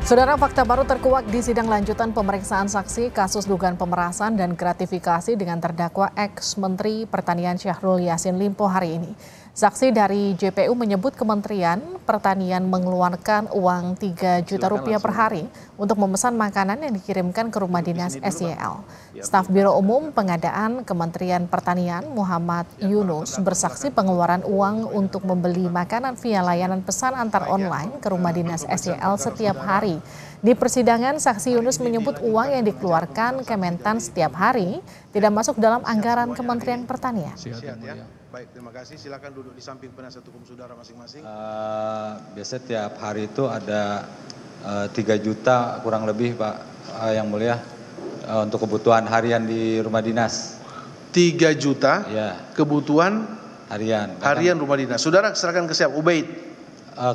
Saudara, fakta baru terkuak di sidang lanjutan pemeriksaan saksi kasus dugaan pemerasan dan gratifikasi dengan terdakwa ex-Menteri Pertanian Syahrul Yassin Limpo hari ini. Saksi dari JPU menyebut Kementerian Pertanian mengeluarkan uang 3 juta rupiah per hari untuk memesan makanan yang dikirimkan ke rumah dinas SYL. Staf Biro Umum Pengadaan Kementerian Pertanian Muhammad Yunus bersaksi pengeluaran uang untuk membeli makanan via layanan pesan antar online ke rumah dinas SYL setiap hari. Di persidangan, saksi Yunus menyebut uang yang dikeluarkan Kementan setiap hari tidak masuk dalam anggaran Kementerian Pertanian. Baik, terima kasih. Silakan duduk di samping penasihat hukum saudara masing-masing. Biasanya tiap hari itu ada 3 juta kurang lebih, Pak, Yang Mulia, untuk kebutuhan harian di rumah dinas. 3 juta Ya, kebutuhan harian. harian rumah dinas. Saudara serahkan ke siapa? Ubaid.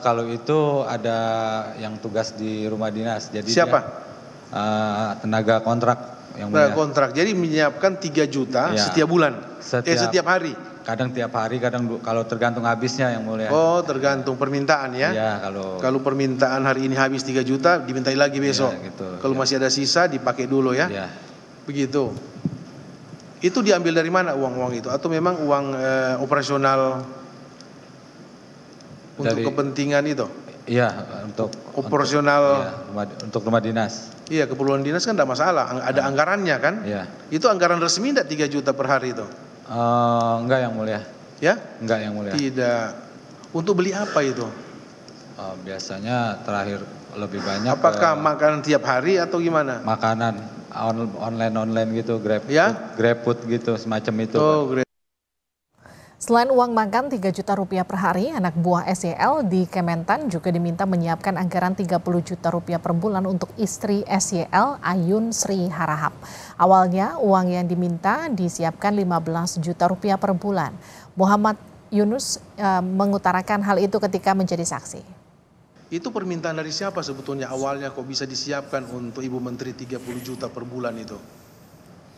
Kalau itu ada yang tugas di rumah dinas. Jadi Siapa? Dia, tenaga kontrak, Yang Mulia. Kontrak. Jadi menyiapkan 3 juta Ya. setiap bulan. Setiap hari. Kadang tiap hari, kadang kalau tergantung habisnya, Yang Mulia. Oh, tergantung permintaan ya. Ya, Kalau permintaan hari ini habis 3 juta, dimintai lagi besok. Ya, gitu. Kalau Ya. masih ada sisa, dipakai dulu ya. Ya. Begitu. Itu diambil dari mana uang-uang itu? Atau memang uang operasional untuk kepentingan itu? Iya, untuk operasional. Untuk rumah dinas. Iya, keperluan dinas kan tidak masalah. Ada anggarannya kan? Iya. Itu anggaran resmi tidak 3 juta per hari itu? Enggak, Yang Mulia. Ya? Enggak, Yang Mulia. Tidak. Untuk beli apa itu? Biasanya terakhir lebih banyak. Apakah makanan tiap hari atau gimana? Makanan online gitu, GrabFood gitu, semacam itu. Oh, Selain uang makan 3 juta rupiah per hari, anak buah SYL di Kementan juga diminta menyiapkan anggaran 30 juta rupiah per bulan untuk istri SYL, Ayun Sri Harahap. Awalnya uang yang diminta disiapkan 15 juta rupiah per bulan. Muhammad Yunus mengutarakan hal itu ketika menjadi saksi. Itu permintaan dari siapa sebetulnya awalnya kok bisa disiapkan untuk Ibu Menteri 30 juta per bulan itu?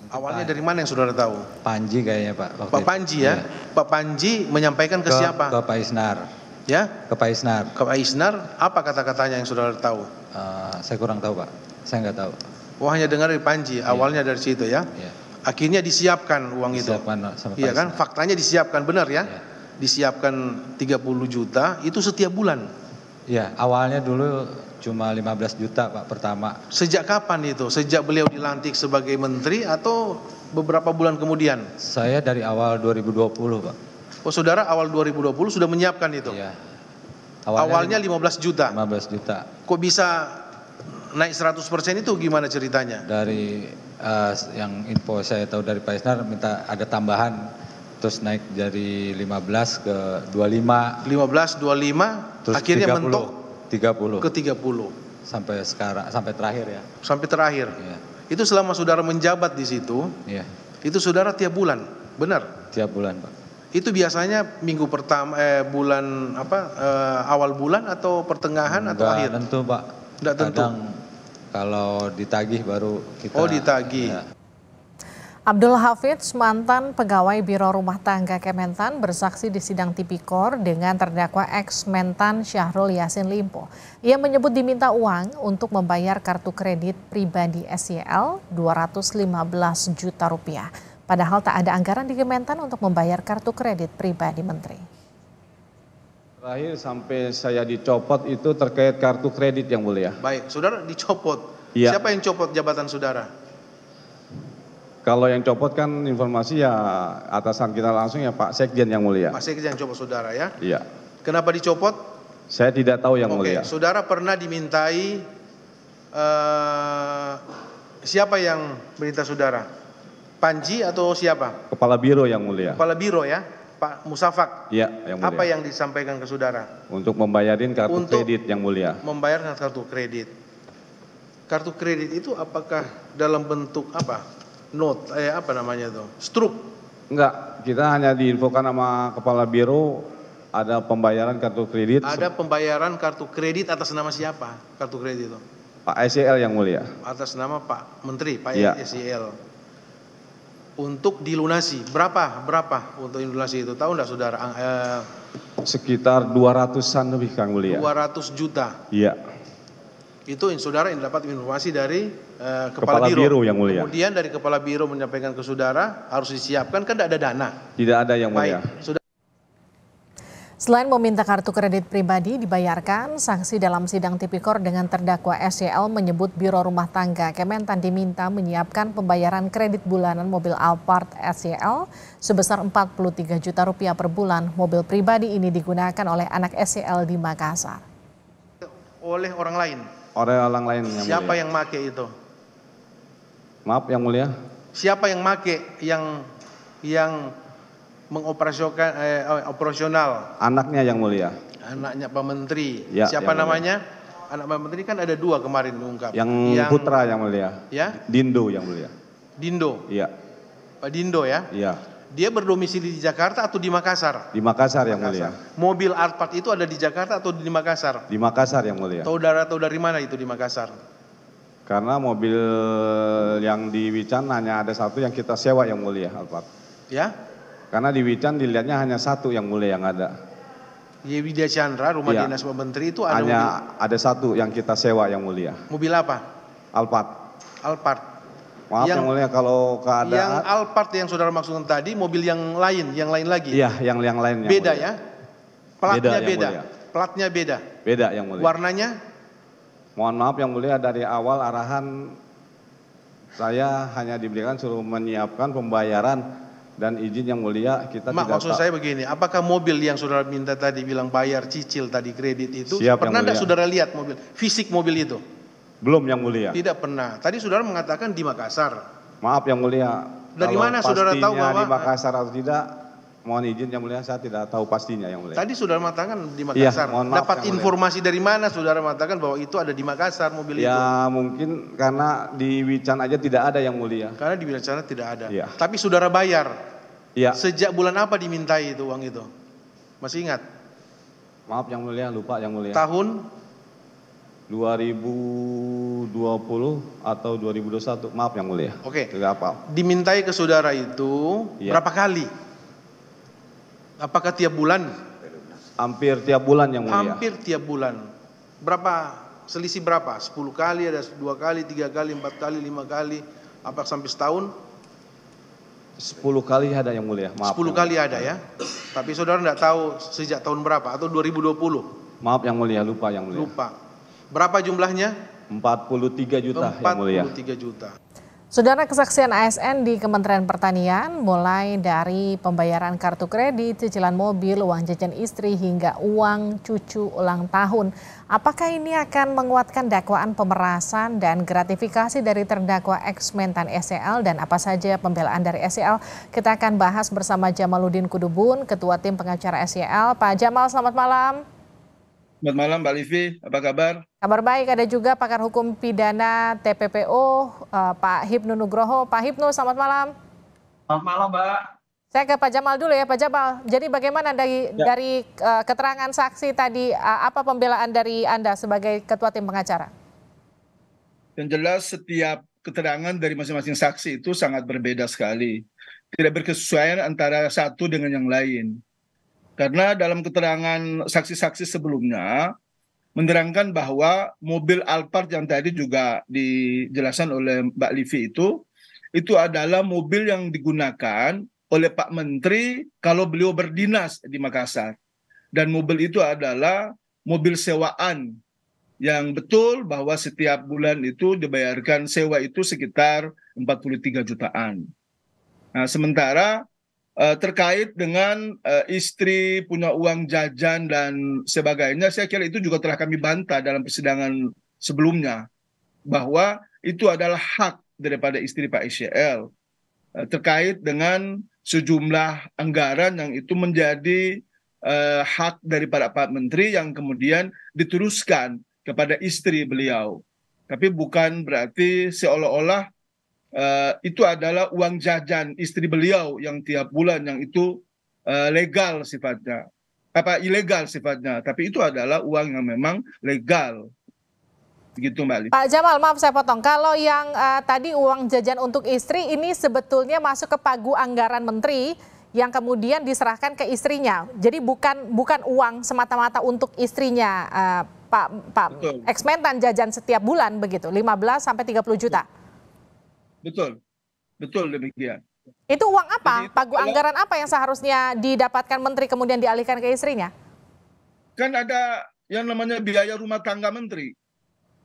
Awalnya dari mana yang saudara tahu? Panji kayaknya, Pak. Pak Panji ya? Pak Panji menyampaikan ke siapa? Ke Pak Isnar. Ya? Ke Pak Isnar. Ke Pak Isnar, apa kata-katanya yang saudara tahu? Saya kurang tahu, Pak. Saya nggak tahu. Oh, hanya dengar dari Panji, awalnya dari situ ya? Iya. Akhirnya disiapkan uang itu? Iya kan? Faktanya disiapkan, benar ya? Iya. Disiapkan 30 juta, itu setiap bulan? Iya, awalnya dulu cuma 15 juta, Pak, pertama. Sejak kapan itu? Sejak beliau dilantik sebagai menteri atau beberapa bulan kemudian? Saya dari awal 2020, Pak. Oh, saudara awal 2020 sudah menyiapkan itu? Iya. Awalnya 15 juta? 15 juta. Kok bisa naik 100% itu gimana ceritanya? Dari yang info saya tahu dari Pak Isnar minta ada tambahan, terus naik dari 15 ke 25. 15, 25, terus akhirnya 30, mentok 30 ke 30. Sampai sekarang, sampai terakhir ya. Sampai terakhir. Iya. Itu selama saudara menjabat di situ, Iya. itu saudara tiap bulan, benar? Tiap bulan, Pak. Itu biasanya minggu pertama, bulan apa, awal bulan atau pertengahan atau akhir? Enggak tentu, Pak. Enggak tentu. Kadang kalau ditagih baru kita. Oh, ditagih. Ya. Abdul Hafidz, mantan pegawai Biro Rumah Tangga Kementan, bersaksi di sidang Tipikor dengan terdakwa ex-Mentan Syahrul Yassin Limpo. Ia menyebut diminta uang untuk membayar kartu kredit pribadi SYL 215 juta rupiah. Padahal tak ada anggaran di Kementan untuk membayar kartu kredit pribadi menteri. Terakhir sampai saya dicopot itu terkait kartu kredit, Yang Mulia. Baik, saudara dicopot. Iya. Siapa yang copot jabatan saudara? Kalau yang copot kan informasi ya atasan kita langsung ya Pak Sekjen, Yang Mulia. Pak Sekjen yang copot saudara ya? Iya. Kenapa dicopot? Saya tidak tahu, Yang Oke, Mulia. saudara pernah dimintai siapa yang perintah saudara? Panji atau siapa? Kepala Biro, Yang Mulia. Kepala Biro ya? Pak Musafak. Iya, Yang Mulia. Apa yang disampaikan ke saudara? Untuk membayarin kartu kredit, Yang Mulia. Membayar kartu kredit. Kartu kredit itu apakah dalam bentuk apa? Note, apa namanya itu? Struk. Enggak, kita hanya diinfokan sama Kepala Biro ada pembayaran kartu kredit. Ada pembayaran kartu kredit atas nama siapa? Kartu kredit itu? Pak SYL, Yang Mulia. Atas nama Pak Menteri, Pak Iya. SYL. Untuk dilunasi, berapa untuk dilunasi itu? Tahu enggak saudara? Sekitar 200-an lebih, Kang Mulia. 200 juta. Iya. Itu saudara yang dapat informasi dari Kepala Biro, Yang Mulia. Kemudian dari Kepala Biro menyampaikan ke saudara harus disiapkan, kan tidak ada dana. Tidak ada, Yang Mulia. Baik, Selain meminta kartu kredit pribadi dibayarkan, saksi dalam sidang tipikor dengan terdakwa SYL menyebut Biro Rumah Tangga Kementan diminta menyiapkan pembayaran kredit bulanan mobil Alphard SYL sebesar 43 juta rupiah per bulan. Mobil pribadi ini digunakan oleh anak SYL di Makassar. oleh orang lain. Oleh orang lain, Yang Siapa Mulia. yang make itu? Maaf, Yang Mulia. Siapa yang make, yang operasional? Anaknya, Yang Mulia. Anaknya Pak Menteri. Ya, Siapa Yang namanya? Anak Pak Menteri kan ada 2 kemarin diungkap. Yang putra, Yang Mulia. Ya, Dindo, Yang Mulia. Dindo. Iya. Pak Dindo ya. Iya. Dia berdomisili di Jakarta atau di Makassar? Di Makassar, Yang Mulia. Mobil Alphard itu ada di Jakarta atau di Makassar? Di Makassar, Yang Mulia. Saudara tahu dari mana itu di Makassar? Karena mobil yang di Wican hanya ada satu yang kita sewa, Yang Mulia, Alphard. Ya, Karena di Wican dilihatnya hanya satu, Yang Mulia, yang ada. Di Widya Chandra, rumah Iya. dinas Pak Menteri itu ada Hanya ada satu yang kita sewa, Yang Mulia. mobil apa? Alphard. Alphard. Maaf, Yang Mulia, kalau Yang keadaan. Alphard yang saudara maksudkan tadi, mobil yang lain lagi. Iya, yang lain. Yang Beda Mulia. ya? Platnya Yang beda. Mulia. Platnya beda. Beda, Yang Mulia. Warnanya Mohon maaf, Yang Mulia, dari awal arahan saya hanya diberikan suruh menyiapkan pembayaran dan izin, Yang Mulia, kita tidak maksud saya begini, apakah mobil yang saudara minta tadi bilang bayar cicil tadi kredit itu, Siap, pernah Yang tidak Mulia. saudara lihat mobil, fisik mobil itu? Belum, Yang Mulia. Tidak pernah. Tadi saudara mengatakan di Makassar. Maaf, Yang Mulia. Dari Kalau mana saudara tahu pastinya bahwa- di Makassar atau tidak, mohon izin, Yang Mulia, saya tidak tahu pastinya, Yang Mulia. Tadi saudara mengatakan di Makassar. mohon maaf, Dapat Yang Mulia. informasi dari mana saudara mengatakan bahwa itu ada di Makassar mobil itu? Ya mungkin karena di Wican aja tidak ada, Yang Mulia. Karena di Wilayah tidak ada. Iya. Tapi saudara bayar. Iya. Sejak bulan apa dimintai itu uang itu? Masih ingat? Maaf, Yang Mulia, lupa, Yang Mulia. Tahun 2020 atau 2021, maaf, Yang Mulia. Oke. Tidak apa. dimintai ke saudara itu Iya. berapa kali? Apakah tiap bulan? Hampir tiap bulan, Yang Mulia. Hampir tiap bulan. Berapa? Selisih berapa? 10 kali, ada 2 kali, 3 kali, 4 kali, 5 kali. Apa sampai setahun? 10 kali ada, Yang Mulia. Maaf, 10 Yang kali ada ya. Tapi saudara tidak tahu sejak tahun berapa atau 2020? Maaf, Yang Mulia, lupa, Yang Mulia. Lupa. Berapa jumlahnya? 43 juta, Yang Mulia. 43 juta. Saudara, kesaksian ASN di Kementerian Pertanian mulai dari pembayaran kartu kredit, cicilan mobil, uang jajan istri hingga uang cucu ulang tahun. Apakah ini akan menguatkan dakwaan pemerasan dan gratifikasi dari terdakwa ex-Mentan SYL dan apa saja pembelaan dari SYL? Kita akan bahas bersama Jamaluddin Kudubun, Ketua Tim Pengacara SYL. Pak Jamal, selamat malam. Selamat malam Mbak Livi, apa kabar? Kabar baik, ada juga pakar hukum pidana TPPO, Pak Hipnu Nugroho. Pak Hipnu, selamat malam. Selamat malam, Mbak. Saya ke Pak Jamal dulu ya, Pak Jamal. Jadi bagaimana dari keterangan saksi tadi, apa pembelaan dari Anda sebagai Ketua Tim Pengacara? Yang jelas setiap keterangan dari masing-masing saksi itu sangat berbeda sekali. Tidak berkesesuaian antara satu dengan yang lain. Karena dalam keterangan saksi-saksi sebelumnya, menerangkan bahwa mobil Alphard yang tadi juga dijelaskan oleh Mbak Livi itu adalah mobil yang digunakan oleh Pak Menteri kalau beliau berdinas di Makassar. Dan mobil itu adalah mobil sewaan yang betul bahwa setiap bulan itu dibayarkan sewa itu sekitar 43 jutaan. Nah, sementara terkait dengan istri punya uang jajan dan sebagainya, saya kira itu juga telah kami bantah dalam persidangan sebelumnya bahwa itu adalah hak daripada istri Pak SYL terkait dengan sejumlah anggaran yang itu menjadi hak daripada Pak Menteri yang kemudian diteruskan kepada istri beliau. Tapi bukan berarti seolah-olah itu adalah uang jajan istri beliau yang tiap bulan yang itu legal sifatnya, ilegal sifatnya, tapi itu adalah uang yang memang legal. Begitu Mbak Livi. Pak Jamal, maaf saya potong. Kalau yang tadi uang jajan untuk istri ini sebetulnya masuk ke pagu anggaran menteri yang kemudian diserahkan ke istrinya. Jadi bukan uang semata-mata untuk istrinya, Pak Betul. Ex-Mentan jajan setiap bulan begitu, 15 sampai 30 juta. Betul, betul demikian. Itu uang apa? Jadi itu Pagu anggaran apa yang seharusnya didapatkan menteri kemudian dialihkan ke istrinya? kan ada yang namanya biaya rumah tangga menteri.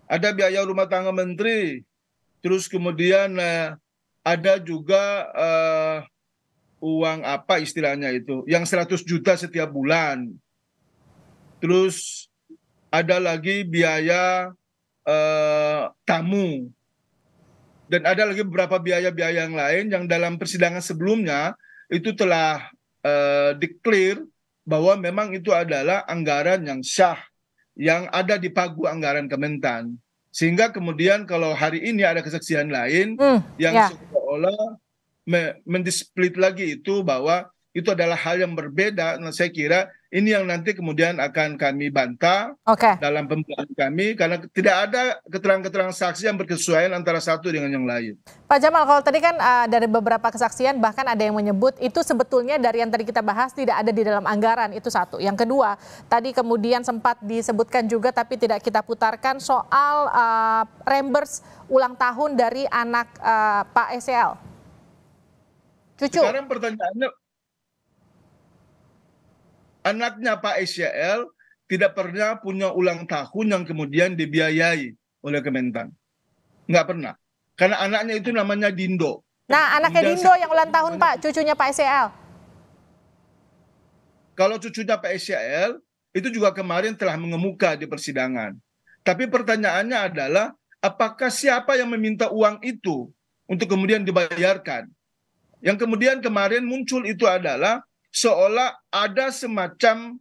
Ada biaya rumah tangga menteri, terus kemudian ada juga uang apa istilahnya itu, yang 100 juta setiap bulan. Terus ada lagi biaya tamu. Dan ada lagi beberapa biaya-biaya yang lain yang dalam persidangan sebelumnya itu telah declare bahwa memang itu adalah anggaran yang sah, yang ada di pagu anggaran Kementan. Sehingga kemudian kalau hari ini ada kesaksian lain yang seolah-olah mendisplit lagi itu bahwa itu adalah hal yang berbeda. Nah, saya kira ini yang nanti kemudian akan kami bantah dalam pembelajaran kami, karena tidak ada keterangan-keterangan saksi yang berkesesuaian antara satu dengan yang lain. Pak Jamal, kalau tadi kan dari beberapa kesaksian bahkan ada yang menyebut itu sebetulnya dari yang tadi kita bahas tidak ada di dalam anggaran, itu satu. Yang kedua, tadi kemudian sempat disebutkan juga tapi tidak kita putarkan soal reimburse ulang tahun dari anak Pak SEL. Cucu. Sekarang pertanyaannya, anaknya Pak SEL tidak pernah punya ulang tahun yang kemudian dibiayai oleh Kementan. Nggak pernah. Karena anaknya itu namanya Dindo. Nah, anaknya Dindo yang ulang tahun, Pak, cucunya Pak SEL. Kalau cucunya Pak SEL, itu juga kemarin telah mengemuka di persidangan. Tapi pertanyaannya adalah, apakah siapa yang meminta uang itu untuk kemudian dibayarkan? Yang kemudian kemarin muncul itu adalah seolah ada semacam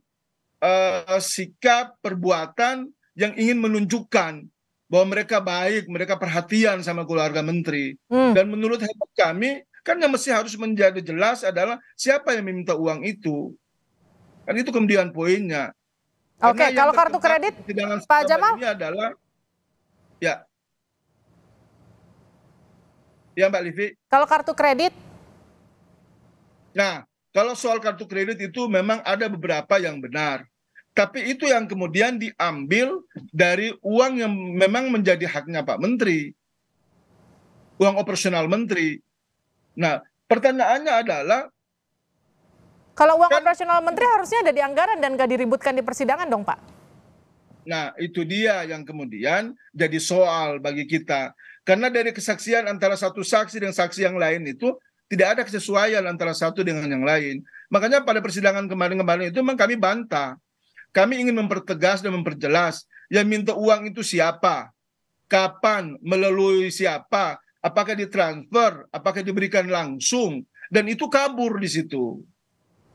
sikap perbuatan yang ingin menunjukkan bahwa mereka baik, mereka perhatian sama keluarga menteri. Dan menurut hemat kami, kan yang mesti harus menjadi jelas adalah siapa yang meminta uang itu. Kan itu kemudian poinnya. Oke, kalau kartu kredit, Pak Jamal? Ini adalah, ya Mbak Livi. Kalau kartu kredit? Nah, kalau soal kartu kredit itu memang ada beberapa yang benar. Tapi itu yang kemudian diambil dari uang yang memang menjadi haknya Pak Menteri. Uang operasional Menteri. Nah, pertanyaannya adalah, kalau uang operasional Menteri harusnya ada di anggaran dan gak diributkan di persidangan dong, Pak? Nah, itu dia yang kemudian jadi soal bagi kita. Karena dari kesaksian antara satu saksi dan saksi yang lain itu tidak ada kesesuaian antara satu dengan yang lain. Makanya pada persidangan kemarin-kemarin itu memang kami bantah. Kami ingin mempertegas dan memperjelas yang minta uang itu siapa, kapan, melalui siapa, apakah ditransfer, apakah diberikan langsung, dan itu kabur di situ.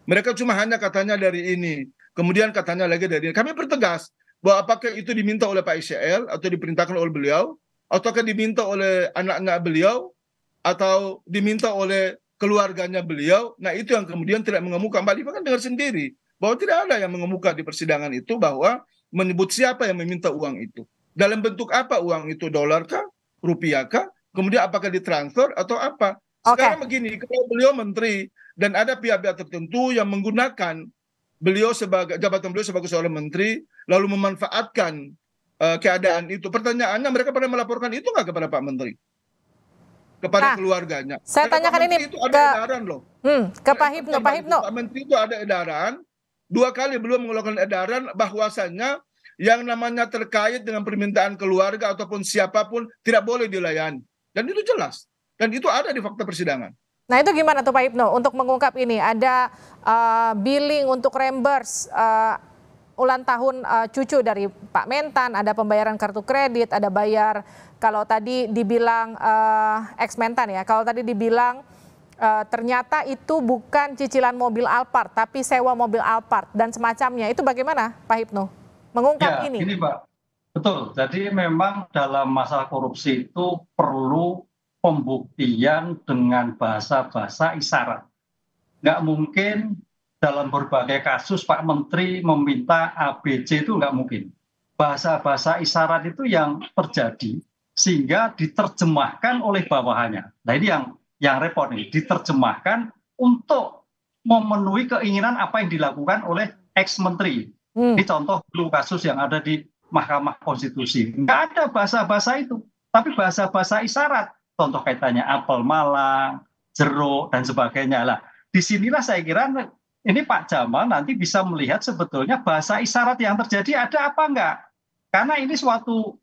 Mereka cuma hanya katanya dari ini, kemudian katanya lagi dari ini. Kami pertegas bahwa apakah itu diminta oleh Pak SEL atau diperintahkan oleh beliau, ataukah diminta oleh anak-anak beliau, atau diminta oleh keluarganya beliau. Nah, itu yang kemudian tidak mengemuka. Mbak Liva kan dengar sendiri bahwa tidak ada yang mengemuka di persidangan itu bahwa menyebut siapa yang meminta uang itu. Dalam bentuk apa uang itu, dolar kah, rupiah kah, kemudian apakah ditransfer atau apa. Sekarang begini, kalau beliau menteri dan ada pihak-pihak tertentu yang menggunakan beliau sebagai jabatan beliau sebagai seorang menteri lalu memanfaatkan keadaan itu, pertanyaannya mereka pernah melaporkan itu nggak kepada Pak Menteri, kepada keluarganya? Saya tanyakan ini itu ada edaran loh. Ke Pak Hipno. Pak Menteri itu ada edaran, 2 kali belum mengeluarkan edaran bahwasannya yang namanya terkait dengan permintaan keluarga ataupun siapapun tidak boleh dilayani. Dan itu jelas. Dan itu ada di fakta persidangan. Nah, itu gimana tuh Pak Hipno untuk mengungkap ini? Ada billing untuk reimburse ulang tahun cucu dari Pak Mentan, ada pembayaran kartu kredit, ada bayar, kalau tadi dibilang ex-Mentan ya, kalau tadi dibilang ternyata itu bukan cicilan mobil Alphard, tapi sewa mobil Alphard dan semacamnya. Itu bagaimana Pak Hipno mengungkap ini? Ini Pak, betul. Jadi memang dalam masalah korupsi itu perlu pembuktian dengan bahasa-bahasa isyarat. Nggak mungkin dalam berbagai kasus Pak Menteri meminta ABC, itu nggak mungkin. Bahasa-bahasa isyarat itu yang terjadi sehingga diterjemahkan oleh bawahannya. Nah, ini yang repot nih, diterjemahkan untuk memenuhi keinginan apa yang dilakukan oleh ex-menteri. Ini contoh dulu kasus yang ada di Mahkamah Konstitusi. Nggak ada bahasa-bahasa itu, tapi bahasa-bahasa isyarat. Contoh kaitannya apel malang, jeruk, dan sebagainya. Lah, disinilah saya kira ini Pak Jamal nanti bisa melihat sebetulnya bahasa isyarat yang terjadi ada apa enggak. Karena ini suatu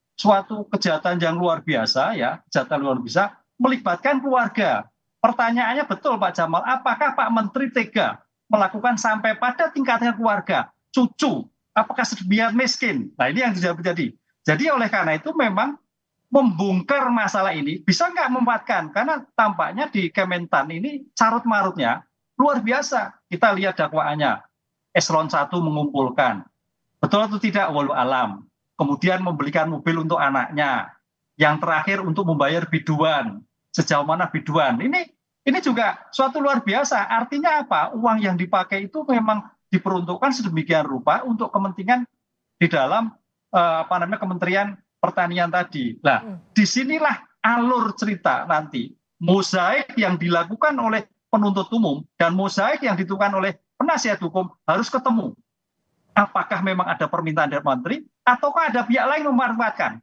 kejahatan yang luar biasa ya, kejahatan luar biasa melibatkan keluarga. Pertanyaannya betul Pak Jamal, apakah Pak Menteri tega melakukan sampai pada tingkatnya keluarga, cucu, apakah biar miskin? Nah ini yang tidak terjadi. Jadi oleh karena itu memang membongkar masalah ini bisa nggak memuatkan? Karena tampaknya di Kementan ini carut marutnya luar biasa. Kita lihat dakwaannya, eselon 1 mengumpulkan, betul atau tidak walau alam. Kemudian membelikan mobil untuk anaknya. Yang terakhir untuk membayar biduan. Sejauh mana biduan? Ini juga suatu luar biasa. Artinya apa? Uang yang dipakai itu memang diperuntukkan sedemikian rupa untuk kepentingan di dalam Kementerian Pertanian tadi. Nah, disinilah alur cerita nanti. Mozaik yang dilakukan oleh penuntut umum dan mozaik yang ditentukan oleh penasihat hukum harus ketemu. Apakah memang ada permintaan dari menteri ataukah ada pihak lain memanfaatkan?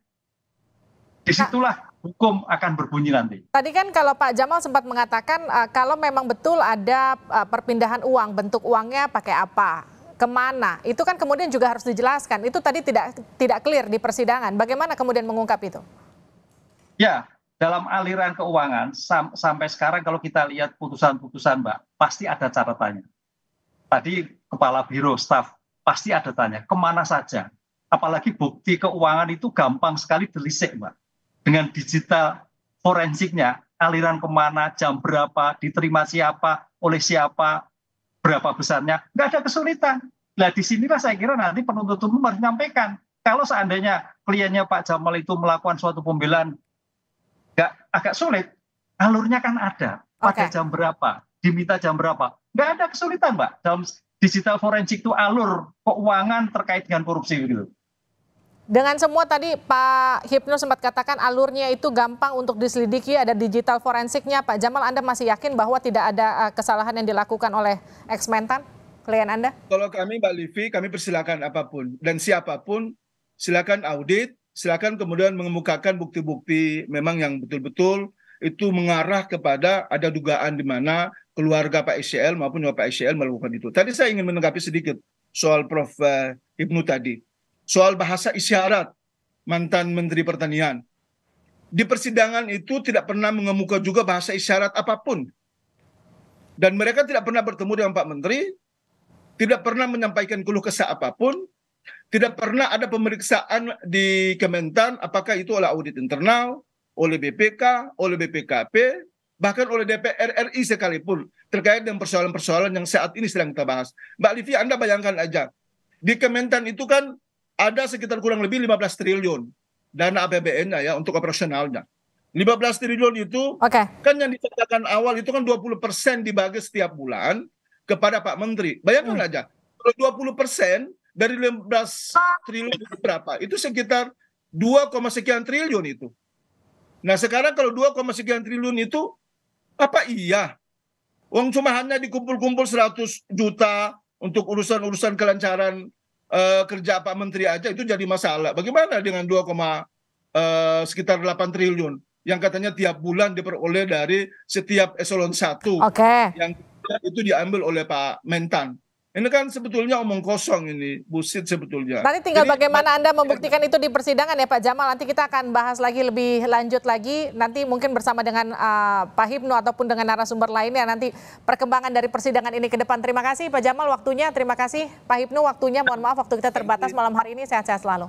Disitulah hukum akan berbunyi nanti. Tadi kan kalau Pak Jamal sempat mengatakan kalau memang betul ada perpindahan uang, bentuk uangnya pakai apa, kemana, itu kan kemudian juga harus dijelaskan. Itu tadi tidak clear di persidangan. Bagaimana kemudian mengungkap itu? Ya, dalam aliran keuangan sampai sekarang kalau kita lihat putusan-putusan Mbak, pasti ada catatannya. Tadi Kepala Biro Staf pasti ada tanya, kemana saja. Apalagi bukti keuangan itu gampang sekali delisik Mbak. Dengan digital forensiknya, aliran kemana, jam berapa, diterima siapa, oleh siapa, berapa besarnya, nggak ada kesulitan. Nah disinilah saya kira nanti penuntut umum harus menyampaikan. Kalau seandainya kliennya Pak Jamal itu melakukan suatu pembelaan agak sulit, alurnya kan ada. Pada jam berapa, diminta jam berapa. Nggak ada kesulitan Mbak. Dalam digital forensik itu alur keuangan terkait dengan korupsi gitu. Dengan semua tadi Pak Hipnu sempat katakan alurnya itu gampang untuk diselidiki, ada digital forensiknya. Pak Jamal, Anda masih yakin bahwa tidak ada kesalahan yang dilakukan oleh ex-Mentan, klien Anda? Kalau kami Mbak Livi, kami persilakan apapun. Dan siapapun silakan audit, silakan kemudian mengemukakan bukti-bukti memang yang betul-betul itu mengarah kepada ada dugaan di mana keluarga Pak ICL maupun Pak ICL melakukan itu. Tadi saya ingin menanggapi sedikit soal Prof. Hipnu tadi. Soal bahasa isyarat mantan Menteri Pertanian. Di persidangan itu tidak pernah mengemuka juga bahasa isyarat apapun. Dan mereka tidak pernah bertemu dengan Pak Menteri, tidak pernah menyampaikan keluh kesah apapun, tidak pernah ada pemeriksaan di Kementan, apakah itu oleh audit internal, oleh BPK, oleh BPKP, bahkan oleh DPR RI sekalipun, terkait dengan persoalan-persoalan yang saat ini sedang kita bahas. Mbak Livi, Anda bayangkan aja, di Kementan itu kan ada sekitar kurang lebih 15 triliun dana APBN ya untuk operasionalnya. 15 triliun itu kan yang dikatakan awal itu kan 20% dibagi setiap bulan kepada Pak Menteri. Bayangkan aja, kalau 20% dari 15 triliun itu berapa? Itu sekitar 2, sekian triliun itu. Nah sekarang kalau 2, sekian triliun itu, apa iya? Uang cuma hanya dikumpul-kumpul 100 juta untuk urusan-urusan kelancaran kerja Pak Menteri aja itu jadi masalah. Bagaimana dengan sekitar 8 triliun yang katanya tiap bulan diperoleh dari setiap eselon 1 yang itu diambil oleh Pak Mentan. Ini kan sebetulnya omong kosong ini, bullshit sebetulnya. Nanti tinggal bagaimana Anda membuktikan itu di persidangan ya Pak Jamal. Nanti kita akan bahas lagi lebih lanjut lagi. Nanti mungkin bersama dengan Pak Hipnu ataupun dengan narasumber lainnya. Nanti perkembangan dari persidangan ini ke depan. Terima kasih Pak Jamal waktunya. Terima kasih Pak Hipnu waktunya. Mohon maaf waktu kita terbatas malam hari ini. Sehat-sehat selalu.